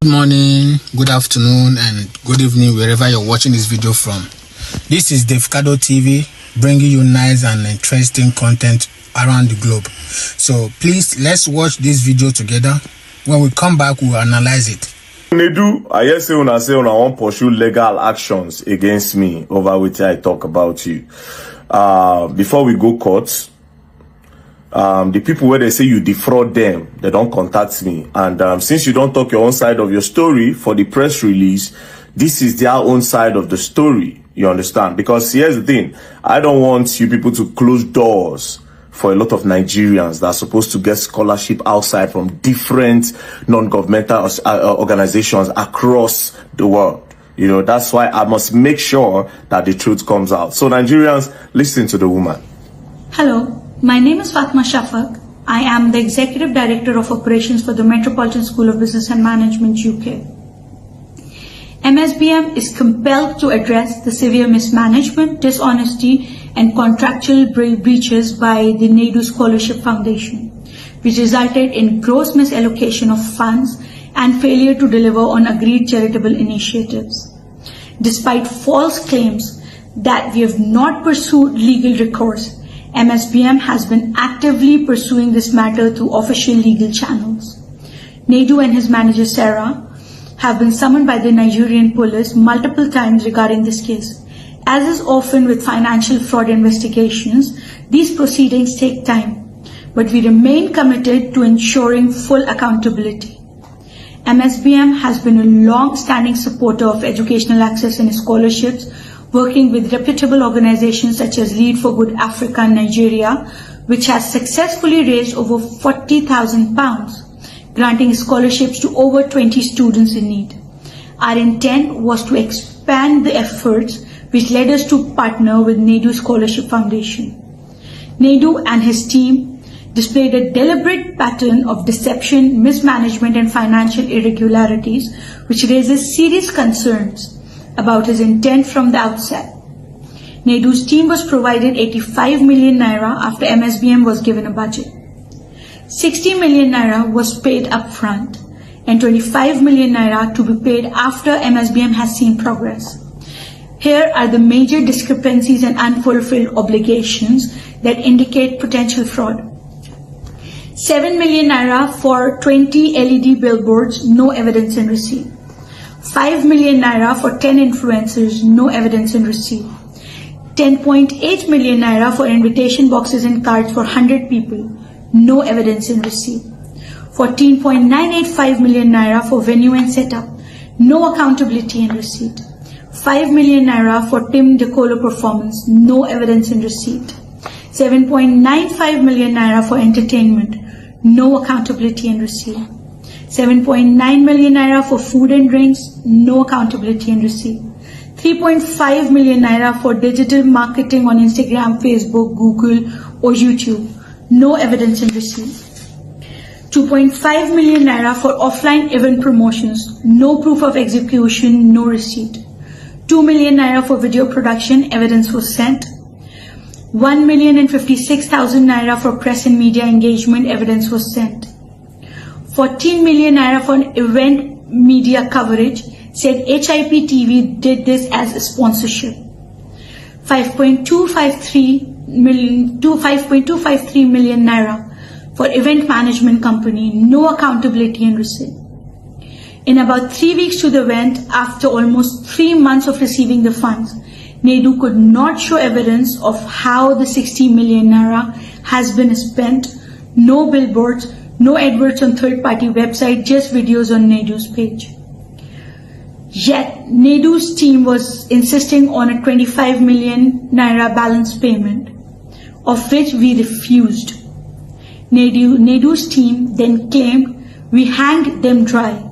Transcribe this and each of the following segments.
Good morning, good afternoon, and good evening, wherever you're watching this video from. This is Davcado TV, bringing you nice and interesting content around the globe. So please, let's watch this video together. When we come back, we'll analyze it. Nedu, I hear say una want pursue legal actions against me over which I talk about you. Before we go court, the people where they say you defraud them, they don't contact me. And since you don't talk your own side of your story for the press release, this is their own side of the story. You understand? Because here's the thing. I don't want you people to close doors for a lot of Nigerians that are supposed to get scholarship outside from different non-governmental organizations across the world. You know, that's why I must make sure that the truth comes out. So Nigerians, listen to the woman. Hello. My name is Fatma Shafak. I am the Executive Director of Operations for the Metropolitan School of Business and Management, UK. MSBM is compelled to address the severe mismanagement, dishonesty, and contractual breaches by the NADU Scholarship Foundation, which resulted in gross misallocation of funds and failure to deliver on agreed charitable initiatives. Despite false claims that we have not pursued legal recourse, MSBM has been actively pursuing this matter through official legal channels. NADU and his manager Sarah have been summoned by the Nigerian police multiple times regarding this case. As is often with financial fraud investigations, these proceedings take time, but we remain committed to ensuring full accountability. MSBM has been a long-standing supporter of educational access and scholarships, working with reputable organizations such as Lead for Good Africa in Nigeria, which has successfully raised over £40,000, granting scholarships to over 20 students in need. Our intent was to expand the efforts, which led us to partner with NADU Scholarship Foundation. NADU and his team displayed a deliberate pattern of deception, mismanagement, and financial irregularities, which raises serious concerns about his intent from the outset. NADU's team was provided 85 million naira after MSBM was given a budget. 60 million naira was paid upfront and 25 million naira to be paid after MSBM has seen progress. Here are the major discrepancies and unfulfilled obligations that indicate potential fraud. 7 million naira for 20 LED billboards, no evidence in receipt. 5 million naira for 10 influencers, no evidence in receipt. 10.8 million naira for invitation boxes and cards for 100 people, no evidence in receipt. 14.985 million naira for venue and setup, no accountability in receipt. 5 million naira for Tim Decolo performance, no evidence in receipt. 7.95 million naira for entertainment, no accountability in receipt. 7.9 million naira for food and drinks, no accountability and receipt. 3.5 million naira for digital marketing on Instagram, Facebook, Google, or YouTube, no evidence and receipt. 2.5 million naira for offline event promotions, no proof of execution, no receipt. 2 million naira for video production, evidence was sent. 1,056,000 naira for press and media engagement, evidence was sent. 14 million naira for event media coverage, said HIP TV did this as a sponsorship. 5.253 million naira for event management company, no accountability and receipt. In about 3 weeks to the event, after almost 3 months of receiving the funds, NADU could not show evidence of how the 60 million naira has been spent, no billboards, no adverts on third-party website, just videos on NADU's page. Yet, NADU's team was insisting on a 25 million naira balance payment, of which we refused. NADU's team then claimed we hanged them dry.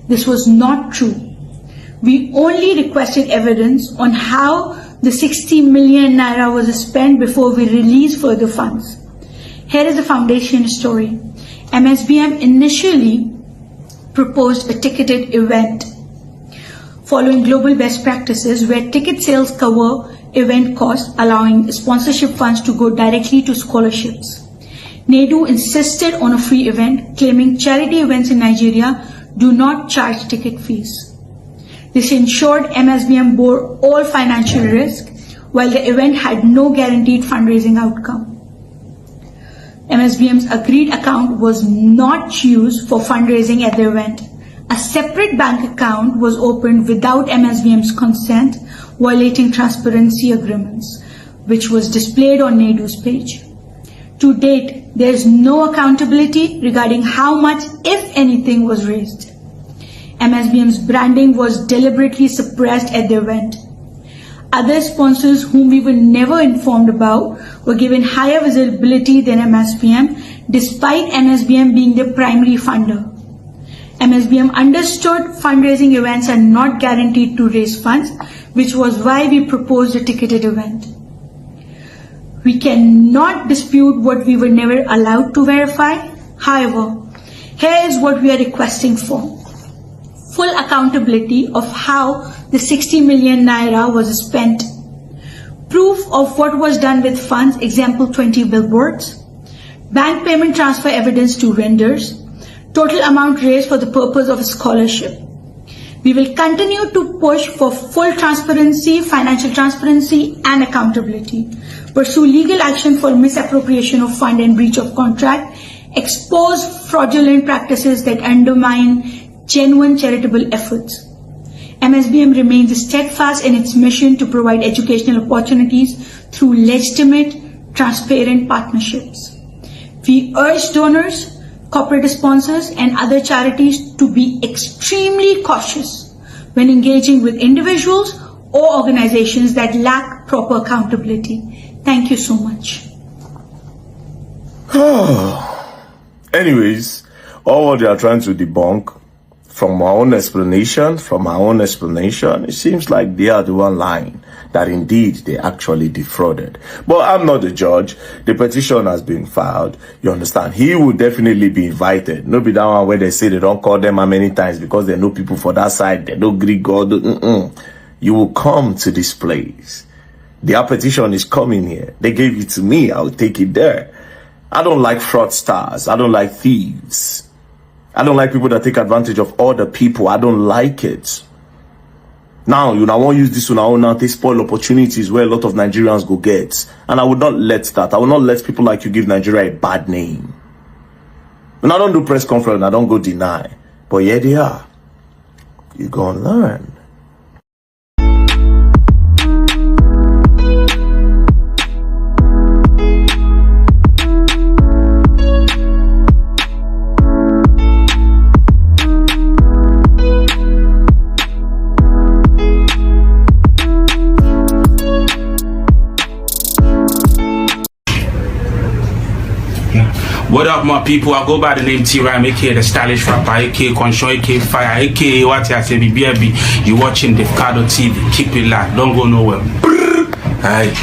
This was not true. We only requested evidence on how the 60 million naira was spent before we released further funds. Here is the foundation story. MSBM initially proposed a ticketed event following global best practices where ticket sales cover event costs, allowing sponsorship funds to go directly to scholarships. NADU insisted on a free event, claiming charity events in Nigeria do not charge ticket fees. This ensured MSBM bore all financial risk, while the event had no guaranteed fundraising outcome. MSBM's agreed account was not used for fundraising at the event. A separate bank account was opened without MSBM's consent, violating transparency agreements, which was displayed on NAIDU's page. To date, there is no accountability regarding how much, if anything, was raised. MSBM's branding was deliberately suppressed at the event. Other sponsors whom we were never informed about were given higher visibility than MSBM, despite MSBM being the primary funder. MSBM understood fundraising events are not guaranteed to raise funds, which was why we proposed a ticketed event. We cannot dispute what we were never allowed to verify. However, here is what we are requesting for: full accountability of how the 60 million naira was spent, proof of what was done with funds, example 20 billboards, bank payment transfer evidence to vendors, total amount raised for the purpose of a scholarship. We will continue to push for full transparency, financial transparency and accountability, pursue legal action for misappropriation of fund and breach of contract, expose fraudulent practices that undermine genuine charitable efforts. MSBM remains steadfast in its mission to provide educational opportunities through legitimate, transparent partnerships. We urge donors, corporate sponsors, and other charities to be extremely cautious when engaging with individuals or organizations that lack proper accountability. Thank you so much. Anyways, all what they are trying to debunk, from our own explanation, it seems like they are the one lying, that indeed they actually defrauded. But I'm not the judge. The petition has been filed. You understand? He will definitely be invited. No be that one where they say they don't call them how many times because they know people for that side. They don't Greek God. You will come to this place. Their petition is coming here. They gave it to me. I'll take it there. I don't like fraudsters. I don't like thieves. I don't like people that take advantage of other people. I don't like it. Now, you know, I won't use this one now to spoil opportunities where a lot of Nigerians go get. And I would not let that. I will not let people like you give Nigeria a bad name. And I don't do press conference. I don't go deny. But yeah, they are. You're gonna learn. What up, my people? I go by the name T-Rhyme, aka the stylish rapper, aka Control, aka Fire, aka what I say, BBB. You watching Davcado TV. Keep it locked. Don't go nowhere. Alright.